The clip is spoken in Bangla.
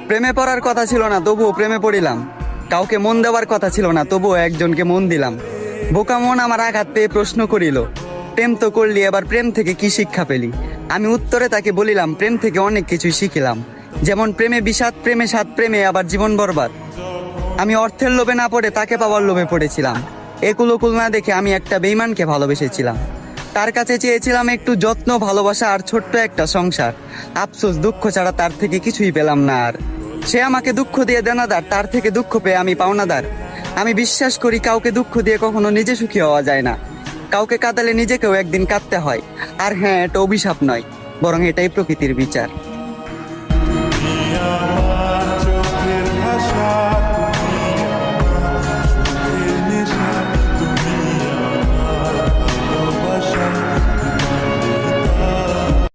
প্রেমে পড়ার কথা ছিল না, তবুও প্রেমে পড়িলাম। কাউকে মন দেওয়ার কথা ছিল না, তবুও একজনকে মন দিলাম। বোকা মন আমার আঘাত পেয়ে প্রশ্ন করিল, প্রেম তো করলি, এবার প্রেম থেকে কি শিক্ষা পেলি? আমি উত্তরে তাকে বলিলাম, প্রেম থেকে অনেক কিছুই শিখিলাম। যেমন প্রেমে বিষাদ, প্রেমে স্বাদ, প্রেমে আবার জীবন বরবাদ। আমি অর্থের লোভে না পড়ে তাকে পাওয়ার লোভে পড়েছিলাম। একুল ওকুল না দেখে আমি একটা বেঈমানকে ভালোবেসেছিলাম। তার কাছে চেয়েছিলাম একটু যত্ন, ভালোবাসা আর ছোট্ট একটা সংসার। আফসোস, দুঃখ ছাড়া তার থেকে কিছুই পেলাম না আর। সে আমাকে দুঃখ দিয়ে দেনাদার, তার থেকে দুঃখ পেয়ে আমি পাওনাদার। আমি বিশ্বাস করি কাউকে দুঃখ দিয়ে কখনো নিজে সুখী হওয়া যায় না। কাউকে কাঁদালে নিজেকেও একদিন কাঁদতে হয়। আর হ্যাঁ, এটা অভিশাপ নয়, বরং এটাই প্রকৃতির বিচার।